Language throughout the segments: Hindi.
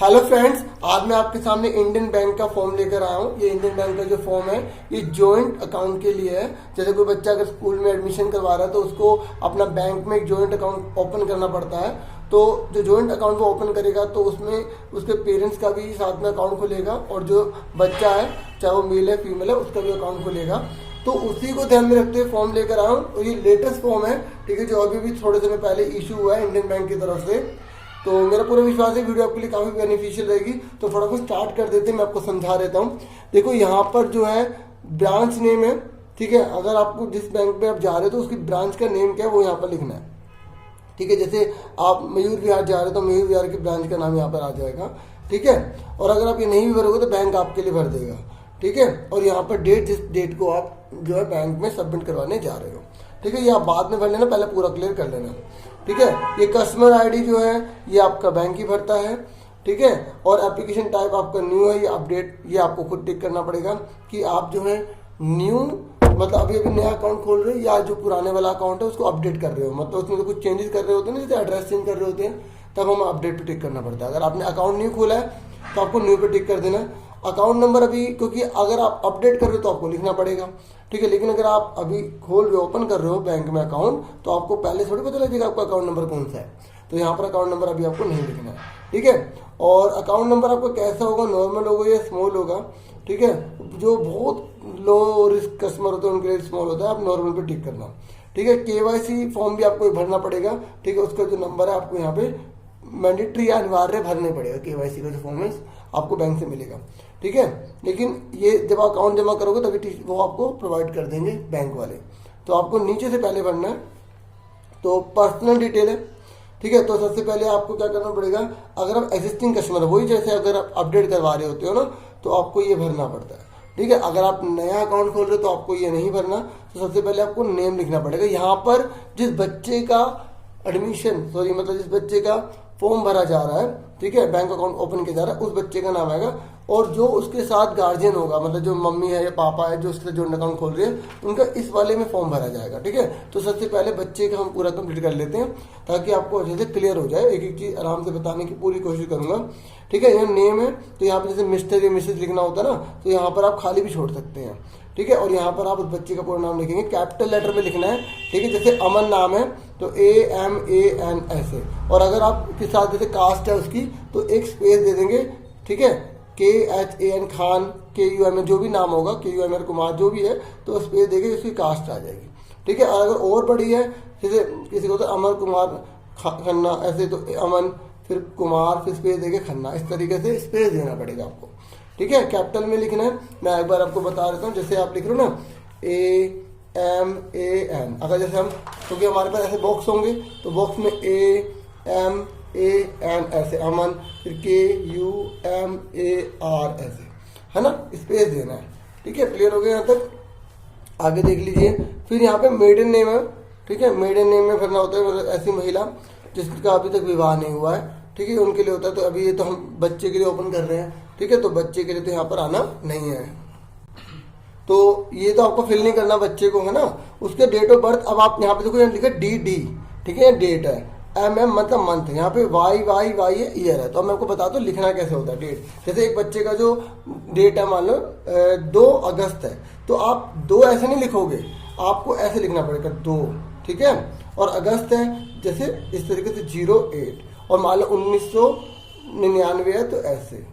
हेलो फ्रेंड्स, आज मैं आपके सामने इंडियन बैंक का फॉर्म लेकर आया हूँ। ये इंडियन बैंक का जो फॉर्म है ये जॉइंट अकाउंट के लिए है। जैसे कोई बच्चा अगर स्कूल में एडमिशन करवा रहा है तो उसको अपना बैंक में एक जॉइंट अकाउंट ओपन करना पड़ता है। तो जो जॉइंट अकाउंट वो ओपन करेगा तो उसमें उसके पेरेंट्स का भी साथ में अकाउंट खुलेगा और जो बच्चा है चाहे वो मेल है फीमेल है उसका भी अकाउंट खुलेगा। तो उसी को ध्यान में रखते हुए फॉर्म लेकर आया हूँ और ये लेटेस्ट फॉर्म है, ठीक है, जो अभी भी थोड़े समय पहले इशू हुआ है इंडियन बैंक की तरफ से। तो मेरा पूरा विश्वास है वीडियो आपके लिए काफ़ी बेनिफिशियल रहेगी। तो फटाफट स्टार्ट कर देते हैं, मैं आपको समझा देता हूँ। देखो यहाँ पर जो है ब्रांच नेम है, ठीक है। अगर आपको जिस बैंक में आप जा रहे हो तो उसकी ब्रांच का नेम क्या है वो यहाँ पर लिखना है, ठीक है। जैसे आप मयूर विहार जा रहे हो तो मयूर विहार की ब्रांच का नाम यहाँ पर आ जाएगा, ठीक है। और अगर आप ये नहीं भी भरोगे तो बैंक आपके लिए भर देगा, ठीक है। और यहाँ पर डेट, जिस डेट को आप जो है बैंक में सबमिट करवाने जा रहे हो, ठीक है, ये आप बाद में भर लेना, पहले पूरा क्लियर कर लेना, ठीक है। ये कस्टमर आईडी जो है ये आपका बैंक ही भरता है, ठीक है। और एप्लीकेशन टाइप आपका न्यू है, ये अपडेट, ये आपको खुद टिक करना पड़ेगा कि आप जो है न्यू मतलब अभी नया अकाउंट खोल रहे हो या जो पुराने वाला अकाउंट है उसको अपडेट कर रहे हो, मतलब उसमें तो कुछ चेंजेस कर रहे होते हैं ना, जैसे एड्रेस चेंज कर रहे होते हैं तब हम अपडेट पे टिक करना पड़ता है। अगर आपने अकाउंट न्यू खोला है तो आपको न्यू पे टिक कर देना। अकाउंट नंबर अभी, क्योंकि अगर आप अपडेट कर रहे हो तो आपको लिखना पड़ेगा, ठीक है। लेकिन अगर आप अभी खोल रहे हो, ओपन कर रहे हो बैंक में अकाउंट, तो आपको पहले थोड़ी पता लगेगा आपका अकाउंट नंबर कौन सा है। तो यहाँ पर अकाउंट नंबर अभी आपको नहीं लिखना है, ठीक है। और अकाउंट नंबर आपका कैसा होगा, नॉर्मल होगा या स्मॉल होगा, ठीक है। जो बहुत लो रिस्क कस्टमर होते हैं उनके लिए स्मॉल होता है, आप नॉर्मल पे टिक करना, ठीक है। केवाईसी फॉर्म भी आपको भरना पड़ेगा, ठीक है। उसका जो नंबर है आपको यहाँ पे मैंडेटरी या अनिवार्य भरने पड़ेगा। केवाईसी का जो फॉर्म है आपको बैंक से मिलेगा, ठीक है। लेकिन ये जब आप अकाउंट जमा करोगे तभी वो आपको प्रोवाइड कर देंगे बैंक वाले। तो आपको नीचे से पहले भरना है, तो पर्सनल डिटेल है, ठीक है। तो सबसे पहले आपको क्या करना पड़ेगा, अगर आप एग्जिस्टिंग कस्टमर है, वही जैसे अगर आप अपडेट करवा रहे होते हो ना तो आपको ये भरना पड़ता है, ठीक है। अगर आप नया अकाउंट खोल रहे हो तो आपको ये नहीं भरना। तो सबसे पहले आपको नेम लिखना पड़ेगा। यहाँ पर जिस बच्चे का मतलब जिस बच्चे का फॉर्म भरा जा रहा है, ठीक है, बैंक अकाउंट ओपन किया जा रहा है, उस बच्चे का नाम आएगा। और जो उसके साथ गार्जियन होगा, मतलब जो मम्मी है या पापा है जो उसके साथ जॉइंट अकाउंट खोल रहे हैं, उनका इस वाले में फॉर्म भरा जाएगा, ठीक है। तो सबसे पहले बच्चे का हम पूरा कंप्लीट कर लेते हैं ताकि आपको अच्छे से क्लियर हो जाए। एक एक चीज आराम से बताने की पूरी कोशिश करूंगा, ठीक है। यहाँ नेम है तो यहाँ पे जैसे मिस्टर या मिसेज लिखना होता है ना, तो यहाँ पर आप खाली भी छोड़ सकते हैं, ठीक है। और यहाँ पर आप उस बच्चे का पूरा नाम लिखेंगे, कैपिटल लेटर में लिखना है, ठीक है। जैसे अमन नाम है तो AMAN ऐसे। और अगर आपके साथ जैसे कास्ट है उसकी तो एक स्पेस दे देंगे, ठीक है। KHAN खान, KUM जो भी नाम होगा, KUM कुमार जो भी है, तो स्पेस देंगे, उसकी कास्ट आ जाएगी, ठीक है। अगर और बड़ी है जैसे किसी को तो अमर कुमार खन्ना ऐसे, तो अमन फिर कुमार फिर स्पेस देके खन्ना, इस तरीके से स्पेस देना पड़ेगा आपको, ठीक है। कैपिटल में लिखना है। मैं एक बार आपको बता देता हूँ, जैसे आप लिख रहे हो ना AMAN, अगर जैसे हम, क्योंकि हमारे पास ऐसे बॉक्स होंगे तो बॉक्स में AMAN ऐसे, अमन फिर KUMAR ऐसे, है ना, स्पेस देना है, ठीक है। क्लियर हो गया यहाँ तक, आगे देख लीजिए। फिर यहाँ पे मेडन नेम है, ठीक है। मेडन नेम में भरना होता है, मतलब ऐसी महिला जिसका अभी तक विवाह नहीं हुआ है, ठीक है, उनके लिए होता है। तो अभी ये तो हम बच्चे के लिए ओपन कर रहे हैं, ठीक है, तो बच्चे के लिए तो यहाँ पर आना नहीं है, तो ये तो आपको फिल नहीं करना बच्चे को, है ना। उसके डेट ऑफ बर्थ, अब आप यहाँ पे देखो, यहाँ लिखा DD, ठीक है, डेट है, MM मतलब मंथ, यहाँ पे YY है ईयर है। तो मैं आपको बताता हूँ लिखना कैसे होता है डेट। जैसे एक बच्चे का जो डेट है मान लो 2 अगस्त है, तो आप 2 ऐसे नहीं लिखोगे, आपको ऐसे लिखना पड़ेगा 2, ठीक है। और अगस्त है जैसे इस तरीके से 08, और मान लो 1999 है तो ऐसे,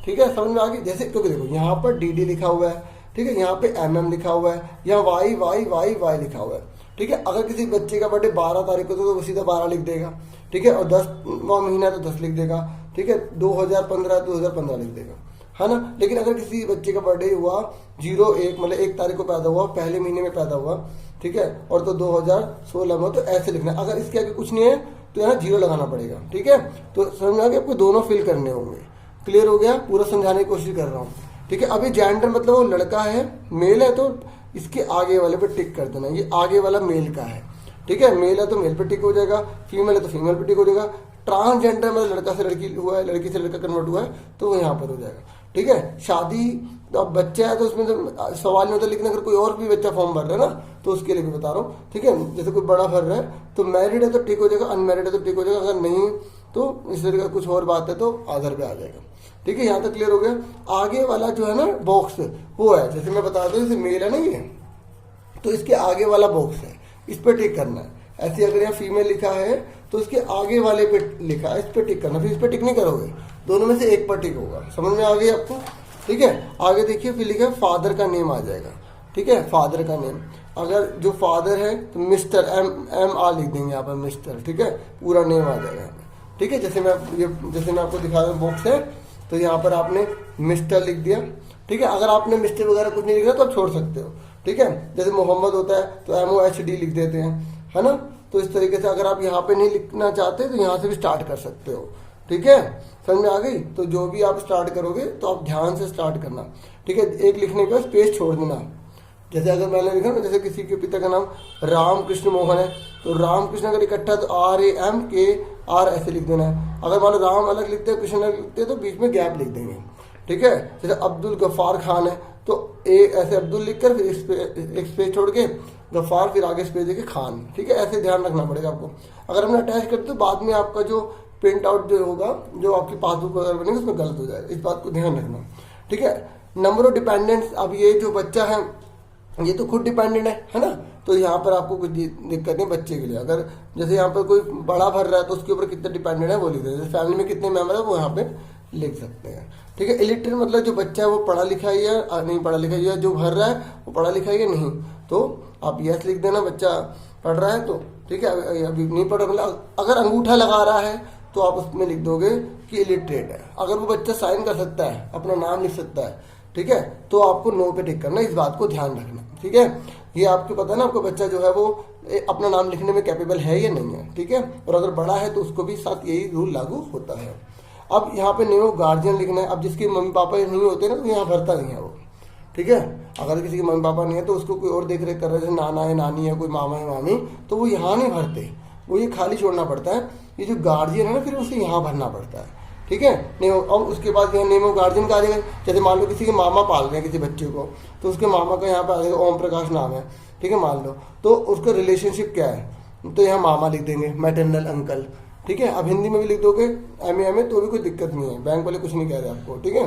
ठीक है, समझ में आ गई। जैसे क्योंकि देखो यहाँ पर DD लिखा हुआ है, ठीक है, यहाँ पे MM लिखा हुआ है, यहाँ YY लिखा हुआ है, ठीक है। अगर किसी बच्चे का बर्थडे 12 तारीख को तो वो सीधा 12 लिख देगा, ठीक है। और 10वां महीना तो 10 लिख देगा, ठीक है। 2015 तो 2015 लिख देगा, है ना। लेकिन अगर किसी बच्चे का बर्थडे हुआ 01 मतलब 1 तारीख को पैदा हुआ, पहले महीने में पैदा हुआ, ठीक है, और तो 2016 में, तो ऐसे लिखना है। अगर इसके आगे कुछ नहीं है तो यहाँ 0 लगाना पड़ेगा, ठीक है। तो समझ में आ गया, आपको दोनों फिल करने होंगे। क्लियर हो गया, पूरा समझाने की कोशिश कर रहा हूँ, ठीक है। अभी जेंडर मतलब वो लड़का है, मेल है, तो इसके आगे वाले पे टिक कर देना, ये आगे वाला मेल का है, ठीक है। मेल है तो मेल पे टिक हो जाएगा, फीमेल है तो फीमेल पे टिक हो जाएगा। ट्रांसजेंडर मतलब लड़का से लड़की हुआ है, लड़की से लड़का कन्वर्ट हुआ है, तो वो यहाँ पर हो जाएगा, ठीक है। शादी, तो अब बच्चा है तो उसमें तो सवाल नहीं होता, लेकिन अगर कोई और भी बच्चा फॉर्म भर रहा है ना तो उसके लिए भी बता रहा हूँ, ठीक है। जैसे कोई बड़ा भर रहा है तो मैरिड है तो टिक हो जाएगा, अनमैरिड है तो टिक हो जाएगा। अगर नहीं तो इस तरह का कुछ और बात है तो आधार पे आ जाएगा। ठीक है, यहाँ तक क्लियर हो गया। आगे वाला जो है ना बॉक्स वो है, जैसे मैं बता दूं जैसे मेल है ना ये, तो इसके आगे वाला बॉक्स है, इस पर टिक करना है। ऐसे अगर यहाँ फीमेल लिखा है तो इसके आगे वाले पे लिखा है, इस पर टिक करना, फिर इस पर टिक नहीं करोगे, दोनों में से एक पर टिक होगा। समझ में आ गई आपको? ठीक है, आगे देखिए फिर लिखा है फादर का नेम आ जाएगा। ठीक है, फादर का नेम, अगर जो फादर है तो मिस्टर MR लिख देंगे यहाँ पर मिस्टर। ठीक है, पूरा नेम आ जाएगा। ठीक है, जैसे मैं आपको दिखा रहा हूँ बॉक्स है, तो यहाँ पर आपने मिस्टर लिख दिया। ठीक है, अगर आपने मिस्टर वगैरह कुछ नहीं लिखा तो आप छोड़ सकते हो। ठीक है, जैसे मोहम्मद होता है तो MOHD लिख देते हैं, है ना। तो इस तरीके से अगर आप यहाँ पे नहीं लिखना चाहते तो यहाँ से भी स्टार्ट कर सकते हो। ठीक है, समझ में आ गई? तो जो भी आप स्टार्ट करोगे तो आप ध्यान से स्टार्ट करना। ठीक है, एक लिखने के बाद स्पेस छोड़ देना। जैसे अगर मैंने लिखा ना, जैसे किसी के पिता का नाम रामकृष्ण मोहन है तो रामकृष्ण अगर इकट्ठा तो RAMKR ऐसे लिख देना है। अगर मान लो राम अलग लिखते हैं कृष्ण अलग लिखते हैं तो बीच में गैप लिख देंगे। ठीक है, जैसे अब्दुल गफ्फार खान है तो ऐसे अब्दुल लिखकर फिर एक स्पेस छोड़ के गफ्फार, फिर आगे स्पेस देके खान। ठीक है, ऐसे ध्यान रखना पड़ेगा आपको। अगर हमने अटैच करते तो बाद में आपका जो प्रिंट आउट जो होगा, जो आपकी पासबुक वगैरह बनेगी उसमें गलत हो जाएगा, इस बात को ध्यान रखना। ठीक है, नंबर ऑफ डिपेंडेंट्स, अब ये जो बच्चा है ये तो खुद डिपेंडेंट है ना, तो यहाँ पर आपको कुछ दिक्कत नहीं बच्चे के लिए। अगर जैसे यहाँ पर कोई बड़ा भर रहा है तो उसके ऊपर कितना डिपेंडेंट है वो लिख देते हैं। फैमिली में कितने मेंबर है वो यहाँ पे लिख सकते हैं। ठीक है, इलिटरेट मतलब जो बच्चा है वो पढ़ा लिखा है या नहीं पढ़ा लिखा है, या जो भर रहा है वो पढ़ा लिखा है या नहीं, तो आप यस लिख देना, बच्चा पढ़ रहा है तो। ठीक है, अभी नहीं पढ़ रहा, मतलब अगर अंगूठा लगा रहा है तो आप उसमें लिख दोगे कि इलिटरेट है। अगर वो बच्चा साइन कर सकता है, अपना नाम लिख सकता है, ठीक है, तो आपको नो पे टिक करना, इस बात को ध्यान रखना। ठीक है, ये आपको पता है ना, आपको बच्चा जो है वो अपना नाम लिखने में कैपेबल है या नहीं है। ठीक है, और अगर बड़ा है तो उसको भी साथ यही रूल लागू होता है। अब यहाँ पे नेम ऑफ गार्जियन लिखना है। अब जिसके मम्मी पापा नहीं होते ना तो यहाँ भरता नहीं है वो। ठीक है, अगर किसी के मम्मी पापा नहीं है तो उसको कोई और देख रेख कर रहे हैं, नाना है नानी है कोई मामा है मामी, तो वो यहाँ नहीं भरते, वो ये खाली छोड़ना पड़ता है। ये जो गार्जियन है ना फिर उसे यहाँ भरना पड़ता है। ठीक है, नेम और उसके बाद यहाँ नेम ऑफ गार्जियन का आ जाएगा। जैसे मान लो किसी के मामा पाल रहे हैं किसी बच्चे को, तो उसके मामा का यहाँ पे आ जाएगा ओम प्रकाश नाम है। ठीक है, मान लो तो उसका रिलेशनशिप क्या है, तो यहाँ मामा लिख देंगे, मैटरनल अंकल। ठीक है, अब हिंदी में भी लिख दोगे MA तो भी कोई दिक्कत नहीं है, बैंक वाले कुछ नहीं कह रहे आपको। ठीक है,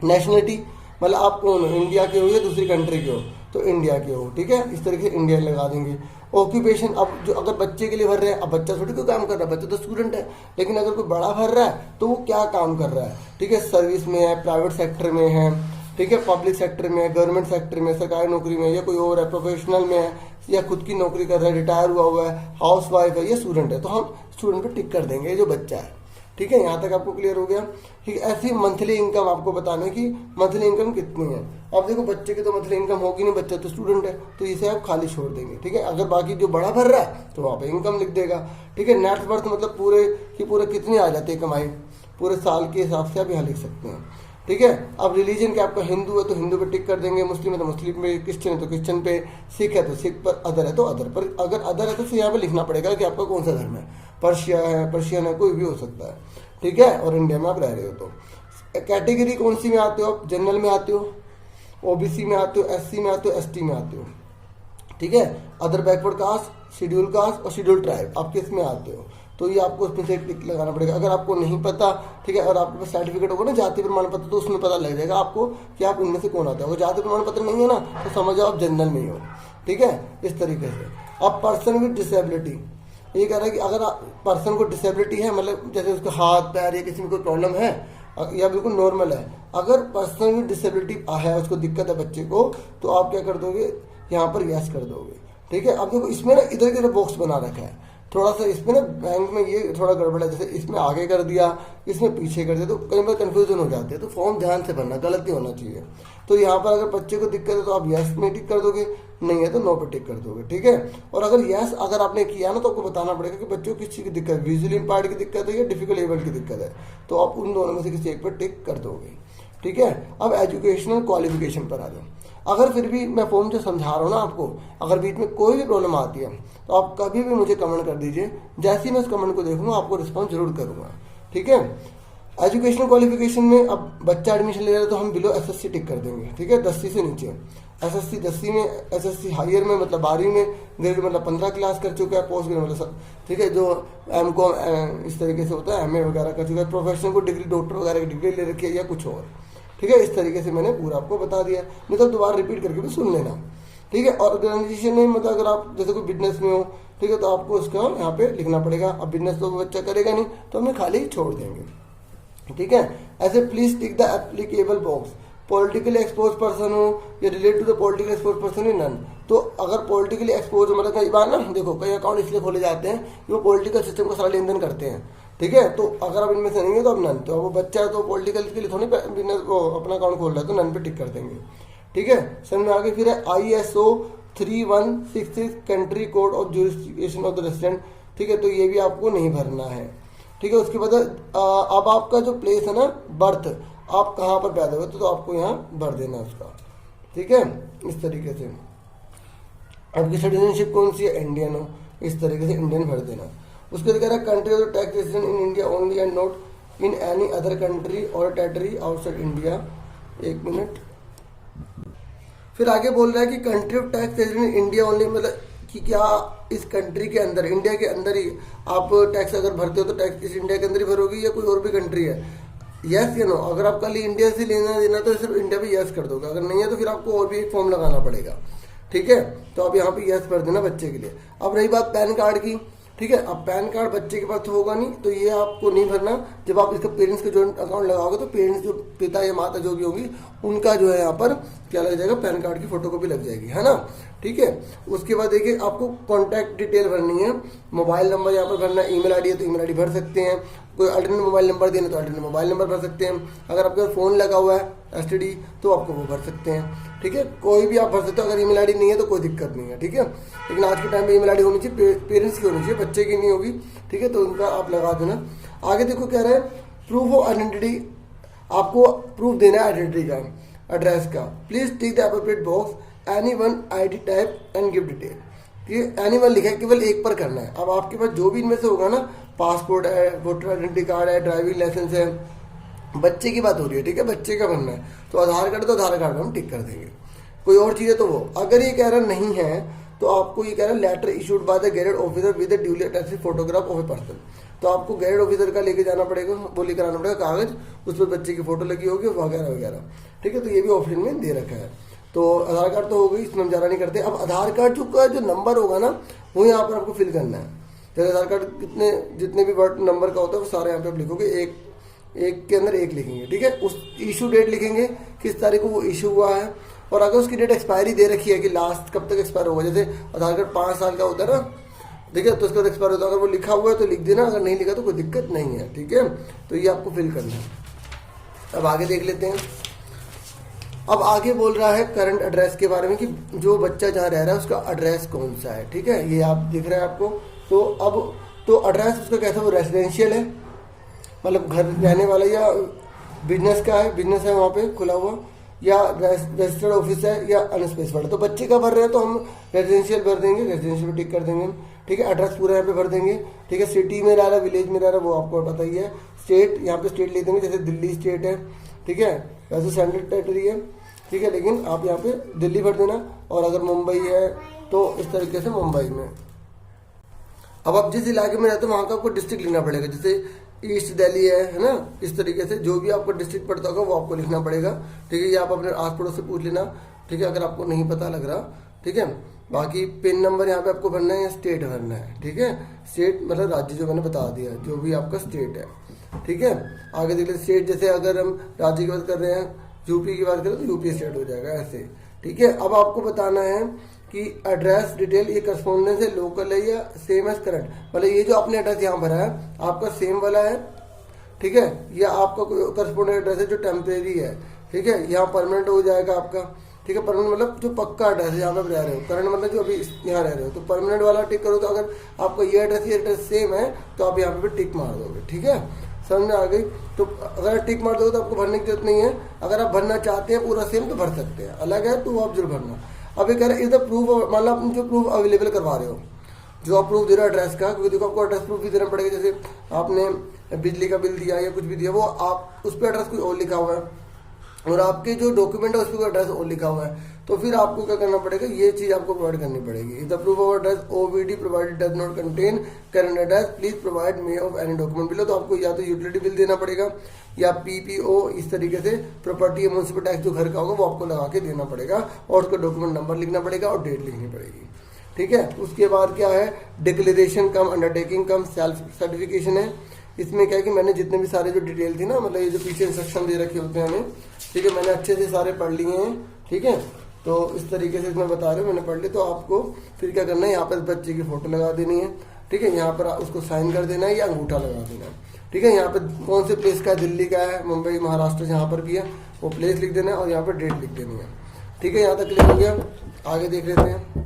नेशनलिटी मतलब आप कौन हो, इंडिया के हो या दूसरी कंट्री के हो, तो इंडिया के हो। ठीक है, इस तरीके से इंडिया लगा देंगे। ऑक्यूपेशन, अब जो अगर बच्चे के लिए भर रहे हैं, अब बच्चा थोड़ी कोई काम कर रहा है, बच्चा तो स्टूडेंट है, लेकिन अगर कोई बड़ा भर रहा है तो वो क्या काम कर रहा है। ठीक है, सर्विस में है, प्राइवेट सेक्टर में है, ठीक है, पब्लिक सेक्टर में है, गवर्नमेंट सेक्टर में, सरकारी नौकरी में, या कोई और है, प्रोफेशनल में है, या खुद की नौकरी कर रहा है, रिटायर हुआ है, हाउस वाइफ है, या स्टूडेंट है, तो हम स्टूडेंट पे टिक कर देंगे जो बच्चा है। ठीक है, यहाँ तक आपको क्लियर हो गया। ठीक है, ऐसी मंथली इनकम आपको बताने की मंथली इनकम कितनी है। अब देखो बच्चे की तो मंथली इनकम होगी नहीं, बच्चा तो स्टूडेंट है, तो इसे आप खाली छोड़ देंगे। ठीक है, अगर बाकी जो बड़ा भर रहा है तो वहाँ पे इनकम लिख देगा। ठीक है, नेट वर्थ मतलब पूरे की पूरे कितनी आ जाती है कमाई, पूरे साल के हिसाब से आप यहाँ लिख सकते हैं। ठीक है, अब रिलीजन के आपका हिंदू है तो हिंदू पे टिक कर देंगे, मुस्लिम है तो मुस्लिम पे, क्रिश्चियन है तो क्रिश्चियन पे, सिख है तो सिख पर, अदर है तो अदर पर। अगर अदर है तो फिर यहाँ पे लिखना पड़ेगा कि आपका कौन सा धर्म है, पर्शियन है, कोई भी हो सकता है। ठीक है, और इंडिया में आप रह रहे हो तो कैटेगरी कौन सी में आते हो आप, जनरल में आते हो, OBC में आते हो, SC में आते हो, ST में आते हो। ठीक है, other backward caste, schedule caste और शेड्यूल ट्राइब आप किस में आते हो, तो ये आपको उसमें से टिक लगाना पड़ेगा। अगर आपको नहीं पता, ठीक है, और आपके पास सर्टिफिकेट होगा ना जाति प्रमाण पत्र, तो उसमें पता लग जाएगा आपको कि आप इनमें से कौन आता है। अगर जाति प्रमाण पत्र नहीं है ना तो समझ जाओ आप जनरल में ही हो। ठीक है, इस तरीके से। अब पर्सन विद डिसेबिलिटी, ये कह रहा है कि अगर पर्सन को डिसेबिलिटी है, मतलब जैसे उसके हाथ पैर या किसी में कोई प्रॉब्लम है या बिल्कुल नॉर्मल है, अगर पर्सन विद डिसेबिलिटी है, उसको दिक्कत है बच्चे को, तो आप क्या कर दोगे, यहाँ पर यस कर दोगे। ठीक है, अब देखो इसमें ना इधर की तरफ बॉक्स बना रखा है, थोड़ा सा इसमें ना बैंक में ये थोड़ा गड़बड़ है, जैसे इसमें आगे कर दिया, इसमें पीछे कर दिया, तो कई बार कंफ्यूजन हो जाती है। तो फॉर्म ध्यान से भरना, गलत नहीं होना चाहिए। तो यहाँ पर अगर बच्चे को दिक्कत है तो आप यस में टिक कर दोगे, नहीं है तो नो पे टिक कर दोगे। ठीक है, और अगर यस अगर आपने किया ना तो आपको बताना पड़ेगा कि बच्चों को किस चीज़ की दिक्कत है, विजुअली इम्पायर्ड की दिक्कत है या डिफिकल्ट एबल्ड की दिक्कत है, तो आप उन दोनों में से किसी एक पर टिक कर दोगे। ठीक है, अब एजुकेशनल क्वालिफिकेशन पर आ जाओ। अगर फिर भी मैं फॉर्म जो समझा रहा हूँ ना आपको, अगर बीच में कोई भी प्रॉब्लम आती है तो आप कभी भी मुझे कमेंट कर दीजिए, जैसे ही मैं उस कमेंट को देखूंगा आपको रिस्पॉन्स जरूर करूंगा। ठीक है, एजुकेशनल क्वालिफिकेशन में अब बच्चा एडमिशन ले रहा है तो हम बिलो SSC टिक कर देंगे। ठीक है, 10वीं से नीचे। SSC 10वीं में, SSC हायर में मतलब 12वीं में, ग्रेड मतलब 15 क्लास कर चुका है, पोस्ट ग्रेड मतलब सब, ठीक है, जो M.Com इस तरीके से होता है, MA वगैरह कर चुका है, प्रोफेशनल को डिग्री, डॉक्टर वगैरह की डिग्री ले रखी है या कुछ और, ठीक है। इस तरीके से मैंने पूरा आपको बता दिया, नहीं तो दोबारा रिपीट करके भी सुन लेना, ठीक है। और ऑर्गेनाइजेशन में मतलब अगर आप जैसे कोई बिजनेस में हो, ठीक है, तो आपको उसका यहाँ पे लिखना पड़ेगा। अब बिजनेस तो बच्चा करेगा नहीं तो हमें खाली छोड़ देंगे, ठीक है। ऐसे please tick the applicable box, politically expose person हो या relate to the politically expose person in none. तो अगर पॉलिटिकली एक्सपोज मतलब कई बार ना देखो कई अकाउंट इसलिए खोले जाते हैं कि वो पॉलिटिकल सिस्टम का सारा लेन देन करते हैं, ठीक है। तो अगर आप इनमें से नहीं है तो आप नन, तो वो बच्चा है तो पॉलिटिकल के लिए थोड़ी बिजनेस वो अपना अकाउंट खोल रहा है तो नन पे टिक कर देंगे, ठीक है। समझ में आगे। फिर है ISO 3166 country code of jurisdiction of the resident, ठीक है, तो ये भी आपको नहीं भरना है, ठीक है। उसके बाद अब आपका जो प्लेस है ना बर्थ, आप कहाँ पर पैदा हुए तो आपको यहाँ भर देना उसका, ठीक है, इस तरीके से। आपकी सिटीजनशिप कौन सी है, इंडियन हो, इस तरीके से इंडियन भर देना। उसके बाद कह रहा है country of tax resident in India only and not in any other country और टेरिटरी आउटसाइड इंडिया। एक मिनट, फिर आगे बोल रहा है कि country of tax resident India only, मतलब कि क्या इस कंट्री के अंदर, इंडिया के अंदर ही आप टैक्स अगर भरते हो तो टैक्स इस इंडिया के अंदर ही भरोगी या कोई और भी कंट्री है, यस या नो। अगर आप कल इंडिया से लेना देना तो सिर्फ इंडिया पे यस कर दोगे, अगर नहीं है तो फिर आपको और भी एक फॉर्म लगाना पड़ेगा, ठीक है। तो आप यहाँ पे यस भर देना बच्चे के लिए। अब रही बात पैन कार्ड की, ठीक है। अब पैन कार्ड बच्चे के पास तो होगा नहीं तो ये आपको नहीं भरना। जब आप इसका पेरेंट्स का जॉइंट अकाउंट लगाओगे तो पेरेंट्स जो पिता या माता जो भी होगी उनका जो है यहाँ पर क्या लग जाएगा, पैन कार्ड की फोटोकॉपी लग जाएगी, है ना, ठीक है। उसके बाद देखिए आपको कॉन्टैक्ट डिटेल भरनी है, मोबाइल नंबर यहाँ पर भरना है, ईमेल आईडी है तो ईमेल आईडी भर सकते हैं, कोई अल्टरनेट मोबाइल नंबर देना तो अल्टरनेट मोबाइल नंबर भर सकते हैं, अगर आपके पास फ़ोन लगा हुआ है STD तो आपको वो भर सकते हैं, ठीक है। कोई भी आप भर सकते हो, अगर ईमेल आईडी नहीं है तो कोई दिक्कत नहीं है, ठीक है। लेकिन आज के टाइम पे ईमेल आईडी होनी चाहिए, पेरेंट्स की होनी चाहिए, बच्चे की नहीं होगी, ठीक है, तो उनका आप लगा देना। आगे देखो कह रहे हैं प्रूफ ऑफ आइडेंटिटी, आपको प्रूफ देना है आइडेंटिटी का, एड्रेस का। Please tick the appropriate box any one ID type and give detail. ये एनी वन लिखा है, केवल एक पर करना है। अब आपके पास जो भी इनमें से होगा ना, पासपोर्ट है, वोटर आइडेंटिटी कार्ड है, ड्राइविंग लाइसेंस है, बच्चे की बात हो रही है, ठीक है, बच्चे का बनना है तो आधार कार्ड, तो आधार कार्ड में हम टिक कर देंगे। कोई और चीज़ है तो वो, अगर ये कह रहा नहीं है तो आपको ये कह रहा है letter issued by the gazette officer with duly attached photograph of a person. तो आपको गैजेट ऑफिसर का लेके जाना पड़ेगा, वो लेकर आना पड़ेगा कागज, उस पर बच्चे की फोटो लगी होगी वगैरह वगैरह, ठीक है। तो ये भी ऑप्शन में दे रखा है। तो आधार कार्ड तो हो गई, इसमें हम ज़्यादा नहीं करते। अब आधार कार्ड का जो नंबर होगा ना वो यहाँ पर आपको फिल करना है। जैसे आधार कार्ड कितने जितने भी वर्ड नंबर का होता है वो सारे यहाँ पे आप लिखोगे, एक के अंदर एक लिखेंगे, ठीक है। उस इशू डेट लिखेंगे, किस तारीख को वो इशू हुआ है, और अगर उसकी डेट एक्सपायरी दे रखी है कि लास्ट कब तक एक्सपायर होगा, जैसे आधार कार्ड 5 साल का होता है ना, ठीक है, तो उसके बाद एक्सपायर होता है। अगर वो लिखा हुआ है तो लिख देना, अगर नहीं लिखा तो कोई दिक्कत नहीं है, ठीक है। तो ये आपको फिल करना है। अब आगे देख लेते हैं। अब आगे बोल रहा है करंट एड्रेस के बारे में कि जो बच्चा जहाँ रह रहा है उसका एड्रेस कौन सा है, ठीक है, ये आप दिख रहा है आपको। तो अब तो एड्रेस उसका कैसा, वो रेजिडेंशियल है मतलब घर रहने वाला, या बिजनेस का है, बिजनेस है वहाँ पे खुला हुआ, या रजिस्टर्ड ऑफिस है, या अनस्पेसिफाइड। तो बच्चे का भर रहे हैं तो हम रेजिडेंशियल भर देंगे, रेजिडेंशियल पे टिक कर देंगे, ठीक है। एड्रेस पूरा यहाँ पे भर देंगे, ठीक है। सिटी में रह रहा है, विलेज में रह रहा है, वो आपको पता ही है। स्टेट, यहाँ पे स्टेट ले देंगे, जैसे दिल्ली स्टेट है, ठीक है, वैसे सेंट्रल टेरिटरी है, ठीक है, लेकिन आप यहाँ पे दिल्ली भर देना। और अगर मुंबई है तो इस तरीके से मुंबई में। अब आप जिस इलाके में रहते हो वहाँ का आपको डिस्ट्रिक्ट लिखना पड़ेगा, जैसे ईस्ट दिल्ली है ना, इस तरीके से जो भी आपको डिस्ट्रिक्ट पड़ता होगा वो आपको लिखना पड़ेगा, ठीक है। ये आप अपने आस पड़ोस से पूछ लेना, ठीक है, अगर आपको नहीं पता लग रहा, ठीक है। बाकी पिन नंबर यहाँ पे आपको भरना है या स्टेट भरना है, ठीक है। स्टेट मतलब राज्य जो मैंने बता दिया, जो भी आपका स्टेट है, ठीक है। आगे देख लेते स्टेट, जैसे अगर हम राज्य की बात कर रहे हैं, यूपी की बात करें तो यूपी स्टेट हो जाएगा ऐसे, ठीक है। अब आपको बताना है कि एड्रेस डिटेल ये करस्पॉन्डेंस है, लोकल है या सेम एज करंट, मतलब ये जो आपने एड्रेस यहाँ भरा है आपका सेम वाला है, ठीक है, या आपका करस्पॉन्डेंट एड्रेस है जो टेम्परेरी है, ठीक है, यहाँ परमानेंट हो जाएगा आपका, ठीक है। परमानेंट मतलब जो पक्का एड्रेस है, यहाँ पे रह रहे हो, करंट मतलब जो अभी यहाँ रह रहे हो, तो परमानेंट वाला टिक करो। तो अगर आपका ये एड्रेस सेम है तो आप यहाँ पे टिक मार दोगे, ठीक है, समझ में आ गई। तो अगर टिक मार दोगे तो आपको भरने की जरूरत नहीं है, अगर आप भरना चाहते हैं पूरा सेम तो भर सकते हैं, अलग है तो आप जरूर भरना। अब ये कह रहे हैं इज द प्रूफ, मतलब आप जो प्रूफ अवेलेबल करवा रहे हो, जो आप प्रूफ दे रहे हो एड्रेस का, क्योंकि देखो आपको एड्रेस प्रूफ भी देना पड़ेगा, जैसे आपने बिजली का बिल दिया या कुछ भी दिया, वो आप उस पर एड्रेस कोई और लिखा हुआ है और आपके जो डॉक्यूमेंट है उस पर एड्रेस और लिखा हुआ है, तो फिर आपको क्या करना पड़ेगा, ये चीज आपको प्रोवाइड करनी पड़ेगी। If the proof of address OVD provided does not contain current address please provide may of any document below. तो आपको या तो यूटिलिटी बिल देना पड़ेगा या पीपीओ, इस तरीके से प्रॉपर्टी या म्युनिसिपल टैक्स जो घर का होगा वो आपको लगा के देना पड़ेगा और उसका डॉक्यूमेंट नंबर लिखना पड़ेगा और डेट लिखनी पड़ेगी। ठीक है, उसके बाद क्या है, डिक्लेरेशन कम अंडरटेकिंग कम सेल्फ सर्टिफिकेशन है। इसमें क्या है कि मैंने जितने भी सारे जो डिटेल थी ना, मतलब ये जो पीछे इंस्ट्रक्शन दे रखे होते हैं हमें, ठीक है, मैंने अच्छे से सारे पढ़ लिए हैं। ठीक है, तो इस तरीके से इसमें बता रहे हो, मैंने पढ़ ली। तो आपको फिर क्या करना है, यहाँ पर बच्चे की फोटो लगा देनी है। ठीक है, यहाँ पर उसको साइन कर देना है या अंगूठा लगा देना है। ठीक है, यहाँ पर कौन से प्लेस का है, दिल्ली का है, मुंबई, महाराष्ट्र, जहाँ पर भी है वो प्लेस लिख देना है और यहाँ पर डेट लिख देनी है। ठीक है, यहाँ तक क्लियर हो गया। आगे देख लेते हैं।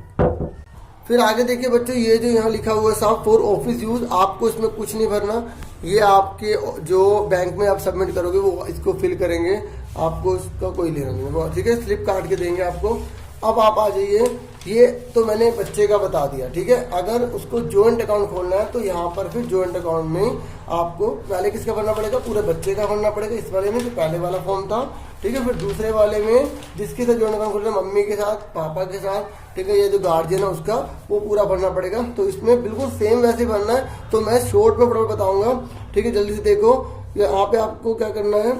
फिर आगे देखिए बच्चों, ये जो यहाँ लिखा हुआ है साहब फॉर ऑफिस यूज, आपको इसमें कुछ नहीं भरना। ये आपके जो बैंक में आप सबमिट करोगे वो इसको फिल करेंगे, आपको इसका कोई लेना नहीं। ठीक है, स्लिप काट के देंगे आपको। अब आप आ जाइए, ये तो मैंने बच्चे का बता दिया। ठीक है, अगर उसको जॉइंट अकाउंट खोलना है तो यहाँ पर फिर जॉइंट अकाउंट में आपको पहले किसका भरना पड़ेगा, पूरे बच्चे का भरना पड़ेगा। इस वाले में जो पहले वाला फॉर्म था, ठीक है, फिर दूसरे वाले में जिसके साथ जॉइंट अकाउंट खोलना है, मम्मी के साथ, पापा के साथ, ठीक है, ये जो गार्जियन है उसका, वो पूरा भरना पड़ेगा। तो इसमें बिल्कुल सेम वैसे भरना है। तो मैं शॉर्ट में फटाफट बताऊंगा। ठीक है, जल्दी से देखो, यहाँ पे आपको क्या करना है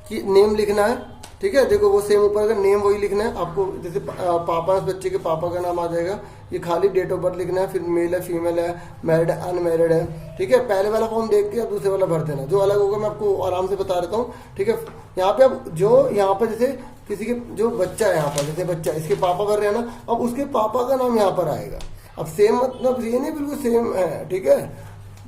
कि नेम लिखना है। ठीक है, देखो वो सेम ऊपर का नेम वही लिखना है आपको। जैसे पापा, बच्चे के पापा का नाम आ जाएगा, ये खाली डेट ऑफ बर्थ लिखना है, फिर मेल है, फीमेल है, मैरिड है, अनमैरिड है। ठीक है, पहले वाला फॉर्म देख के अब दूसरे वाला भर देना, जो अलग होगा मैं आपको आराम से बता देता हूँ। ठीक है, यहाँ पे अब जो यहाँ पर जैसे किसी के जो बच्चा है, यहाँ पर जैसे बच्चा इसके पापा भर रहे हैं ना, अब उसके पापा का नाम यहाँ पर आएगा। अब सेम मतलब ये नहीं बिल्कुल सेम है। ठीक है,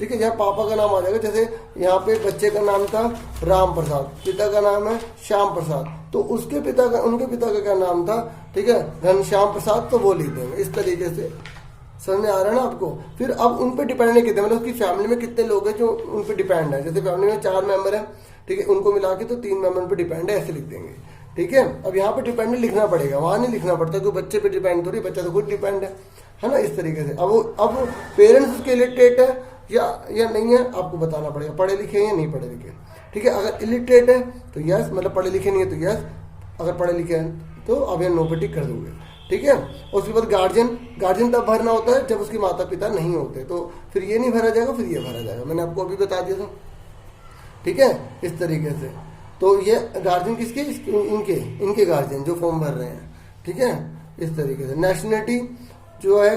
ठीक है, यहाँ पापा का नाम आ जाएगा। जैसे यहाँ पे बच्चे का नाम था राम प्रसाद, पिता का नाम है श्याम प्रसाद, तो उसके पिता का, उनके पिता का क्या नाम था, ठीक है, घनश्याम प्रसाद, तो वो लिख देंगे इस तरीके से। समझ में आ रहा है ना आपको। फिर अब उन पे डिपेंड नहीं कितने, मतलब उसकी फैमिली में कितने लोग हैं जो उन पे डिपेंड है। जैसे फैमिली में 4 मेंबर है, ठीक है, उनको मिला के तो 3 मेंबर पे डिपेंड है, ऐसे लिख देंगे। ठीक है, अब यहाँ पे डिपेंड लिखना पड़ेगा, वहां नहीं लिखना पड़ता, क्योंकि बच्चे पे डिपेंड थोड़ी, बच्चा तो खुद डिपेंड है ना, इस तरीके से। अब पेरेंट्स उसके इलिटरेट है या नहीं है, आपको बताना पड़ेगा, पढ़े लिखे हैं या नहीं पढ़े लिखे। ठीक है, अगर इलिटरेट है तो यस, मतलब पढ़े लिखे नहीं है तो यस, अगर पढ़े लिखे हैं तो अब यहाँ नो पे टिक कर दोगे। ठीक है, उसके बाद गार्जियन तब भरना होता है जब उसके माता पिता नहीं होते, तो फिर ये नहीं भरा जाएगा, फिर ये भरा जाएगा। मैंने आपको अभी बता दिया था। ठीक है, इस तरीके से। तो ये गार्जियन किसके, इनके गार्जियन जो फॉर्म भर रहे हैं। ठीक है, इस तरीके से। नेशनलिटी जो है,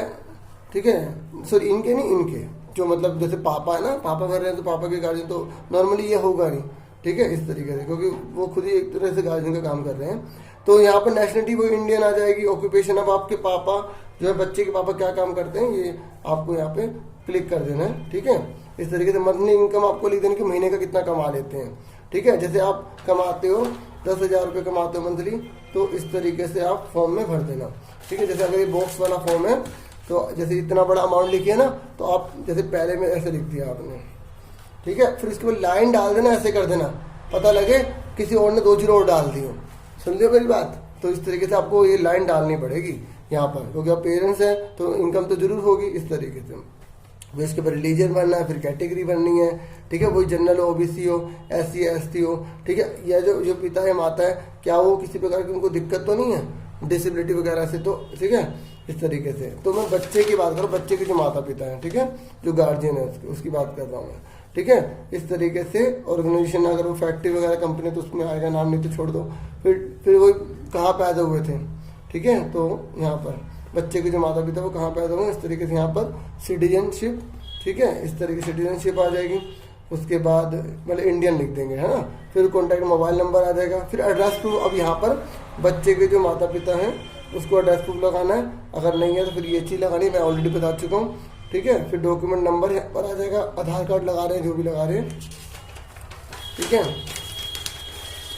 ठीक है, सॉरी इनके नहीं, इनके जो मतलब जैसे पापा है ना, पापा भर रहे हैं तो पापा के गार्जियन, तो नॉर्मली ये होगा नहीं। ठीक है, इस तरीके से, क्योंकि वो खुद ही एक तरह से गार्जियन का काम कर रहे हैं। तो यहाँ पर नेशनलिटी वो इंडियन आ जाएगी। ऑक्यूपेशन, अब आपके पापा जो है, बच्चे के पापा क्या काम करते हैं, ये आपको यहाँ पे क्लिक कर देना है। ठीक है, इस तरीके से। मंथली इनकम आपको लिख देना कि महीने का कितना कमा लेते हैं। ठीक है, जैसे आप कमाते हो 10,000 रुपये कमाते हो मंथली, तो इस तरीके से आप फॉर्म में भर देना। ठीक है, जैसे अगर ये बॉक्स वाला फॉर्म है तो जैसे इतना बड़ा अमाउंट लिखिए ना, तो आप जैसे पहले में ऐसे लिख दिया आपने। ठीक है, फिर इसके बाद लाइन डाल देना, ऐसे कर देना, पता लगे किसी और ने 2 जीरो और डाल दी हो। सुन लियो मेरी बात। तो इस तरीके से आपको ये लाइन डालनी पड़ेगी यहाँ पर, क्योंकि आप पेरेंट्स हैं तो इनकम तो जरूर होगी। इस तरीके से फिर इसके ऊपर रिलीजन बनना है, फिर कैटेगरी बननी है। ठीक है, वही जनरल हो, ओबीसी हो, SC ST हो। ठीक है, यह जो पिता है माता है, क्या वो किसी प्रकार की उनको दिक्कत तो नहीं है डिसेबिलिटी वगैरह से, तो ठीक है, इस तरीके से। तो मैं बच्चे की बात करूँ, बच्चे के जो माता पिता है, ठीक है, जो गार्जियन है उसकी बात कर रहा हूँ मैं। ठीक है, इस तरीके से। ऑर्गेनाइजेशन, अगर वो फैक्ट्री वगैरह कंपनी तो उसमें आएगा नाम, नहीं तो छोड़ दो। फिर वो कहाँ पैदा हुए थे। ठीक है, तो यहाँ पर बच्चे के जो माता पिता वो कहाँ पैदा हुए, इस तरीके से। यहाँ पर सिटीजनशिप, ठीक है, इस तरीके से सिटीजनशिप आ जाएगी। उसके बाद मतलब इंडियन लिख देंगे, है ना। फिर कॉन्टैक्ट मोबाइल नंबर आ जाएगा। फिर एड्रेस प्रूफ, अब यहाँ पर बच्चे के जो माता पिता हैं उसको एड्रेस प्रूफ लगाना है, अगर नहीं है तो फिर ये चीज़ लगानी है, मैं ऑलरेडी बता चुका हूँ। ठीक है, फिर डॉक्यूमेंट नंबर यहाँ पर आ जाएगा, आधार कार्ड लगा रहे हैं जो भी लगा रहे हैं। ठीक है,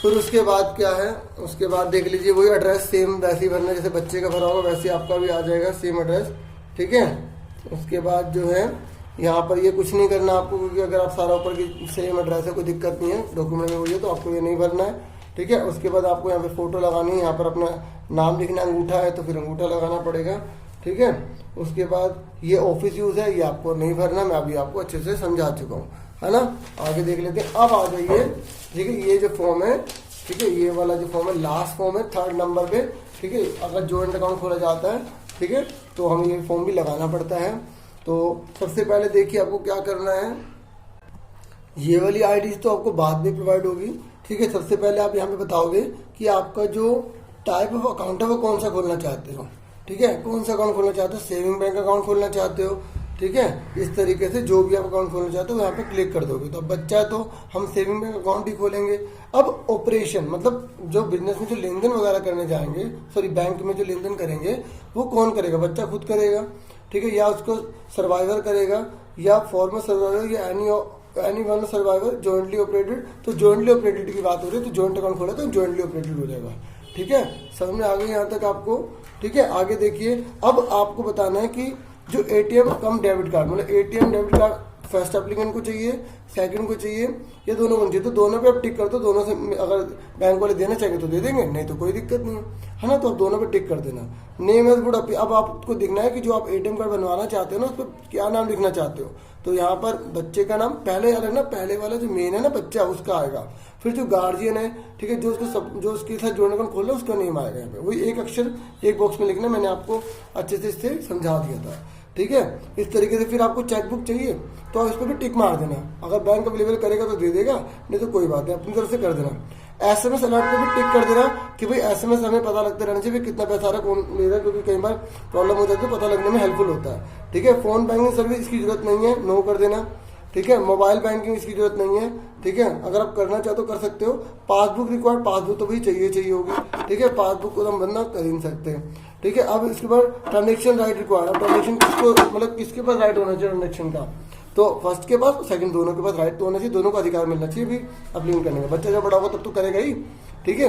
फिर उसके बाद क्या है, उसके बाद देख लीजिए वही एड्रेस सेम वैसे ही भरना, जैसे बच्चे का भरा होगा वैसे आपका भी आ जाएगा सेम एड्रेस। ठीक है, उसके बाद जो है यहाँ पर ये कुछ नहीं करना आपको, क्योंकि अगर आप सारा ऊपर की सेम एड्रेस है, कोई दिक्कत नहीं है, डॉक्यूमेंट में वही है, तो आपको ये नहीं भरना है। ठीक है, उसके बाद आपको यहाँ पे फोटो लगानी है, यहाँ पर अपना नाम लिखना, अंगूठा है तो फिर अंगूठा लगाना पड़ेगा। ठीक है, उसके बाद ये ऑफिस यूज है, ये आपको नहीं भरना, मैं अभी आपको अच्छे से समझा चुका हूँ, है ना। आगे देख लेते हैं। अब आ जाइए, ठीक है, ये जो फॉर्म है, ठीक है, ये वाला जो फॉर्म है लास्ट फॉर्म है 3rd नंबर पे, ठीक है, अगर जॉइंट अकाउंट खोला जाता है, ठीक है, तो हमें ये फॉर्म भी लगाना पड़ता है। तो सबसे पहले देखिए आपको क्या करना है, ये वाली आईडी तो आपको बाद में प्रोवाइड होगी, ठीक है। सबसे पहले आप यहाँ पे बताओगे कि आपका जो टाइप ऑफ अकाउंट है वो कौन सा खोलना चाहते हो, ठीक है, कौन सा अकाउंट खोलना चाहते हो, सेविंग बैंक अकाउंट खोलना चाहते हो, ठीक है। इस तरीके से जो भी आप अकाउंट खोलना चाहते हो यहाँ पे क्लिक कर दोगे। तो अब बच्चा है तो हम सेविंग बैंक अकाउंट ही खोलेंगे। अब ऑपरेशन मतलब जो बिजनेस में जो लेन देन वगैरह करने जाएंगे, सॉरी बैंक में जो लेन देन करेंगे वो कौन करेगा, बच्चा खुद करेगा, ठीक है, या उसको सर्वाइवर करेगा, या फॉर्मर सर्वाइवर, या any one survivor jointly operated. तो जॉइंटली ऑपरेटेड की बात हो रही है, तो जॉइंट अकाउंट खोला तो जॉइंटली ऑपरेटेड हो जाएगा, ठीक है। समझ में आ गई यहाँ तक आपको, ठीक है। आगे देखिए, अब आपको बताना है कि जो एटीएम कम डेबिट कार्ड, मतलब ATM debit card first applicant को चाहिए, सेकंड को चाहिए, ये दोनों को चाहिए। तो दोनों पे आप टिक कर दो, दोनों से अगर बैंक वाले देना चाहेंगे तो दे देंगे, नहीं तो कोई दिक्कत नहीं है ना। तो आप दोनों पे टिक कर देना। नेम एज गुड, अब आपको दिखना है कि जो आप एटीएम कार्ड बनवाना चाहते हो ना, उस पर क्या नाम लिखना चाहते हो। तो यहाँ पर बच्चे का नाम पहले अलग ना, पहले वाला जो मेन है ना बच्चा, उसका आएगा। फिर जो गार्जियन है, ठीक है, जो उसके साथ जॉइंट अकाउंट खोल रहा है उसका नेम आएगा यहाँ पे। वही एक अक्षर एक बॉक्स में लिखना, मैंने आपको अच्छे से इससे समझा दिया था, ठीक है। इस तरीके से फिर आपको चेकबुक चाहिए तो आप इस पर भी टिक मार देना। अगर बैंक अवेलेबल करेगा तो दे देगा, नहीं तो कोई बात नहीं, अपनी तरफ से कर देना। एसएमएस अलर्ट पे भी टिक कर देना कि भाई एसएमएस हमें पता लगता रहना चाहिए कितना पैसा आ रहा है, कौन ले रहा है, क्योंकि कई बार प्रॉब्लम हो जाती है, पता लगने में हेल्पफुल होता है, ठीक है। फोन बैंकिंग सर्विस इसकी जरूरत नहीं है, नो कर देना, ठीक है। मोबाइल बैंकिंग इसकी जरूरत नहीं है, ठीक है। अगर आप करना चाहो तो कर सकते हो। पासबुक रिक्वायर्ड, पासबुक तो भी चाहिए होगी, ठीक है, पासबुक को हम बंद कर ही नहीं सकते, ठीक है। अब इसके बाद ट्रांजेक्शन राइट रिक्वायर्ड। अब ट्रांजेक्शन किसको, मतलब किसके पास राइट होना चाहिए ट्रांजेक्शन का, तो फर्स्ट के पास, सेकंड दोनों के पास राइट तो होना चाहिए, दोनों को अधिकार मिलना चाहिए भी अप्लीकेशन करने का। बच्चा जब बड़ा होगा तब तो करेगा ही, ठीक है।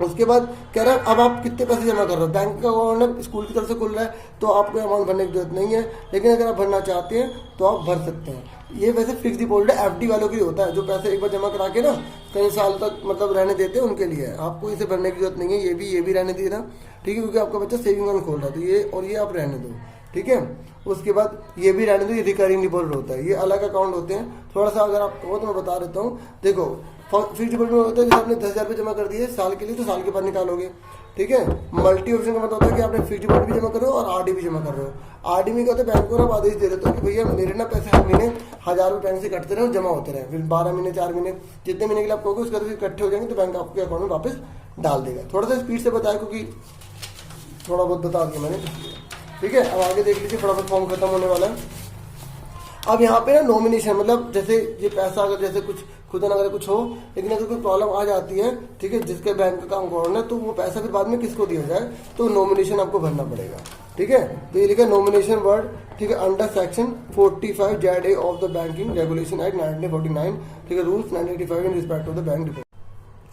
उसके बाद कह रहा है अब आप कितने पैसे जमा कर रहे हो, बैंक का अकाउंट स्कूल की तरफ से खुल रहा है तो आपको अमाउंट भरने की जरूरत नहीं है, लेकिन अगर आप भरना चाहते हैं तो आप भर सकते हैं। ये वैसे फिक्स डिपॉजिट है, एफडी वालों के लिए होता है, जो पैसे एक बार जमा करा के ना कई साल तक मतलब रहने देते हैं, उनके लिए है। आपको इसे भरने की जरूरत नहीं है, ये भी रहने देना, ठीक है, क्योंकि आपका बच्चा सेविंग अकाउंट खोल रहा है, तो ये और ये आप रहने दो, ठीक है। उसके बाद ये भी रहने दो, ये रिकरिंग डिपॉजिट होता है, ये अलग अकाउंट होते हैं। थोड़ा सा अगर आप कहो तो मैं बता देता हूँ। देखो फिक्स डिपॉजिट में होता है जैसे आपने 10,000 रुपये जमा कर दिए साल के लिए, तो साल के बाद निकालोगे, ठीक है। मल्टी ऑप्शन का मतलब होता है कि आपने फिक्स डिपॉजिट भी जमा कर रहे हो और आरडी भी जमा कर रहे हो। आरडी में क्या होता है, बैंक को ना आदेश दे देते हो कि भैया मेरे ना पैसे हर महीने 1,000 रुपये बैंक से कटते रहे, जमा होते रहे, फिर 12 महीने 4 महीने जितने महीने के लिए आप कहोगे उसके बाद इकट्ठे हो जाएंगे तो बैंक आपके अकाउंट में वापस डाल देगा। थोड़ा सा स्पीड से बताया क्योंकि थोड़ा बहुत बता दिया मैंने, ठीक है। अब आगे देख लीजिए, फटाफट फॉर्म खत्म होने वाला है। अब यहाँ पे ना नॉमिनेशन, मतलब जैसे ये पैसा अगर जैसे कुछ खुदा ना अगर कुछ हो, लेकिन अगर कोई प्रॉब्लम आ जाती है, ठीक है, जिसके बैंक का अकाउंट है, तो वो पैसा फिर बाद में किसको दिया जाए, तो नॉमिनेशन आपको भरना पड़ेगा, ठीक है। तो ये लिखा नॉमिनेशन वर्ड, ठीक है, under section 45 ZA of the banking regulation act 1949, ठीक है, rules 1985 in respect of the bank deposit.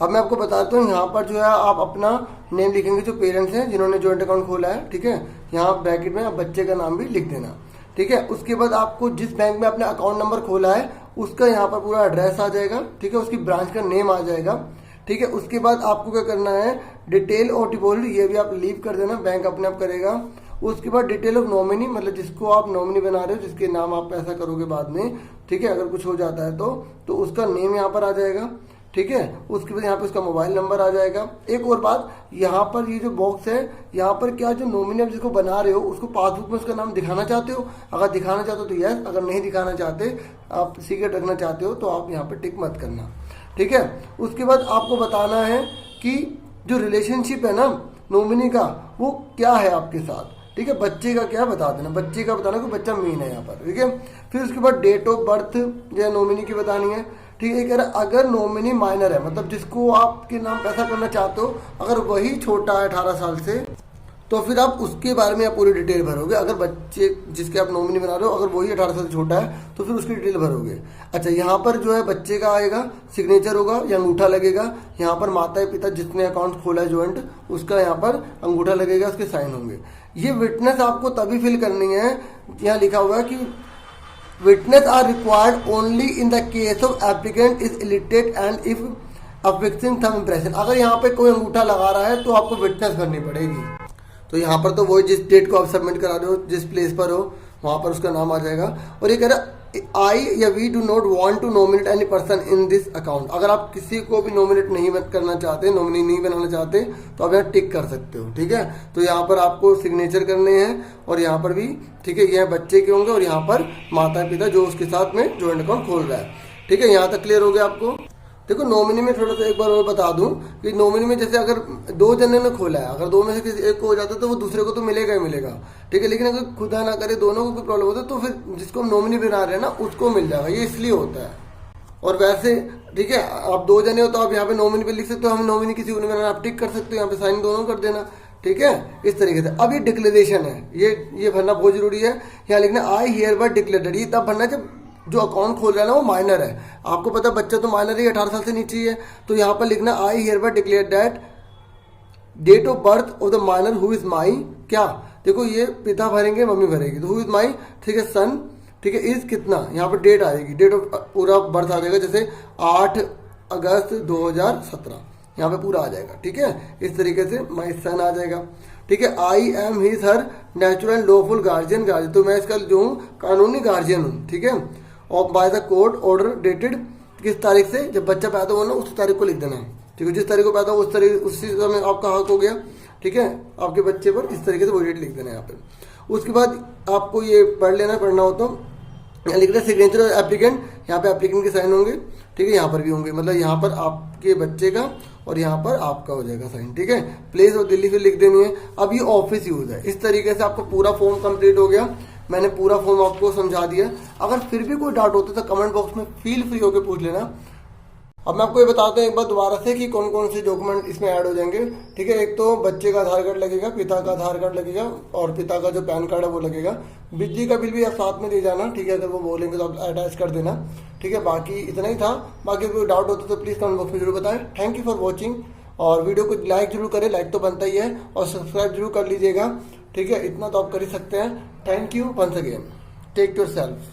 अब मैं आपको बताता हूँ, यहाँ पर जो है आप अपना नेम लिखेंगे, जो पेरेंट्स हैं जिन्होंने जॉइंट अकाउंट खोला है, ठीक है, यहाँ ब्रैकेट में आप बच्चे का नाम भी लिख देना, ठीक है। उसके बाद आपको जिस बैंक में आपने अकाउंट नंबर खोला है उसका यहाँ पर पूरा एड्रेस आ जाएगा, ठीक है, उसकी ब्रांच का नेम आ जाएगा, ठीक है। उसके बाद आपको क्या करना है, डिटेल और डिपॉजिट ये भी आप लीव कर देना, बैंक अपने आप करेगा। उसके बाद डिटेल ऑफ नॉमिनी, मतलब जिसको आप नॉमिनी बना रहे हो, जिसके नाम आप पैसा करोगे बाद में, ठीक है, अगर कुछ हो जाता है तो उसका नेम यहाँ पर आ जाएगा, ठीक है। उसके बाद यहाँ पे उसका मोबाइल नंबर आ जाएगा। एक और बात, यहाँ पर ये जो बॉक्स है, यहाँ पर क्या जो नॉमिनी जिसको बना रहे हो उसको पासबुक में उसका नाम दिखाना चाहते हो, अगर दिखाना चाहते हो तो यस, अगर नहीं दिखाना चाहते, आप सीक्रेट रखना चाहते हो तो आप यहाँ पर टिक मत करना, ठीक है। उसके बाद आपको बताना है कि जो रिलेशनशिप है ना नॉमिनी का, वो क्या है आपके साथ, ठीक है। बच्चे का क्या बता देना, बच्चे का बताना कि बच्चा मेन है यहाँ पर, ठीक है। फिर उसके बाद डेट ऑफ बर्थ जो है नॉमिनी की बतानी है, ठीक है। कह रहा अगर नॉमिनी माइनर है, मतलब जिसको आपके नाम पैसा करना चाहते हो, अगर वही छोटा है 18 साल से, तो फिर आप उसके बारे में आप पूरी डिटेल भरोगे। अगर बच्चे जिसके आप नॉमिनी बना रहे हो अगर वही 18 साल से छोटा है तो फिर उसकी डिटेल भरोगे। अच्छा, यहाँ पर जो है बच्चे का आएगा, सिग्नेचर होगा या अंगूठा लगेगा। यहाँ पर माता पिता जिसने अकाउंट खोला है ज्वाइंट, उसका यहाँ पर अंगूठा लगेगा, उसके साइन होंगे। ये विटनेस आपको तभी फिल करनी है, यहाँ लिखा हुआ है कि witness are required only in the case of applicant is illiterate and if affixing thumb impression। अगर यहाँ पे कोई अंगूठा लगा रहा है तो आपको विटनेस करनी पड़ेगी। तो यहाँ पर तो वही जिस डेट को आप सबमिट करा रहे हो, जिस प्लेस पर हो वहाँ पर उसका नाम आ जाएगा। और ये कह रहा आई या we do not want to nominate any person in this account. अगर आप किसी को भी नॉमिनेट नहीं करना चाहते, नॉमिनी नहीं बनाना चाहते, तो आप यहाँ टिक कर सकते हो। ठीक है, तो यहाँ पर आपको सिग्नेचर करने हैं और यहाँ पर भी, ठीक है, यह बच्चे के होंगे और यहाँ पर माता पिता जो उसके साथ में जॉइंट अकाउंट खोल रहा है। ठीक है, यहाँ तक क्लियर हो गया आपको। देखो नॉमिनी में थोड़ा सा एक बार और बता दूं कि नॉमिनी में जैसे अगर दो जने ने खोला है, अगर दो में से किसी एक को हो जाता है तो वो दूसरे को तो मिलेगा ही मिलेगा। ठीक है, लेकिन अगर खुदा ना करे दोनों को कोई प्रॉब्लम होता है तो फिर जिसको हम नॉमिनी बना रहे हैं ना उसको मिल जाएगा, ये इसलिए होता है। और वैसे ठीक है, आप दो जने हो तो आप यहाँ पे नॉमिनी पे लिख सकते हो, हम नॉमिनी किसी को नहीं बनाना, आप टिक कर सकते हो, यहाँ पे साइन दोनों कर देना। ठीक है, इस तरीके से। अब ये डिक्लेरेशन है, ये भरना बहुत जरूरी है। यहाँ लिखना आई हियर बाय डिक्लेयर्ड, ये तब भरना जब जो अकाउंट खोल रहा है ना वो माइनर है। आपको पता है बच्चा तो माइनर है, 18 साल से नीचे ही है। तो यहाँ पर लिखना I hereby declare that date of birth of the minor who is my, क्या देखो ये पिता भरेंगे मम्मी भरेगी, तो हु इज माई, ठीक है, सन, ठीक है, इज कितना, यहाँ पर डेट आएगी, डेट ऑफ पूरा बर्थ आ जाएगा, जैसे 8 अगस्त 2017 यहाँ पे पूरा आ जाएगा। ठीक है, इस तरीके से माई सन आ जाएगा। ठीक है, I am his her natural and lawful guardian, तो मैं इसका जो हूँ कानूनी गार्जियन हूँ। ठीक है, और by the court order dated, किस तारीख से, जब बच्चा पैदा हुआ ना उस तारीख को लिख देना है। ठीक है, जिस तारीख को पैदा हुआ उस तारीख, उसी समय आपका हक हो गया। ठीक है, आपके बच्चे पर इस तरीके से वो डेट लिख देना है यहाँ पे। उसके बाद आपको ये पढ़ना हो तो लिख रहे सिग्नेचर एप्लीकेंट, यहाँ पे एप्लीकेंट के साइन होंगे। ठीक है, यहाँ पर भी होंगे, मतलब यहाँ पर आपके बच्चे का और यहाँ पर आपका हो जाएगा साइन। ठीक है, प्लेस और दिल्ली फिर लिख देनी है। अब ये ऑफिस यूज है। इस तरीके से आपका पूरा फॉर्म कंप्लीट हो गया। मैंने पूरा फॉर्म आपको समझा दिया। अगर फिर भी कोई डाउट होता है तो कमेंट बॉक्स में फील फ्री होकर पूछ लेना। अब मैं आपको ये बताता हूँ एक बार दोबारा से कि कौन कौन से डॉक्यूमेंट इसमें ऐड हो जाएंगे। ठीक है, एक तो बच्चे का आधार कार्ड लगेगा, पिता का आधार कार्ड लगेगा और पिता का जो पैन कार्ड है वो लगेगा। बिजली का बिल भी आप साथ में दे जाना। ठीक है, अगर वो बोलेंगे तो आप अटैच कर देना। ठीक है, बाकी इतना ही था। बाकी कोई डाउट होता तो प्लीज़ कमेंट बॉक्स में जरूर बताएं। थैंक यू फॉर वॉचिंग, और वीडियो को लाइक जरूर करें, लाइक तो बनता ही है, और सब्सक्राइब जरूर कर लीजिएगा। ठीक है, इतना तो आप कर ही सकते हैं। Thank you once again, take your self.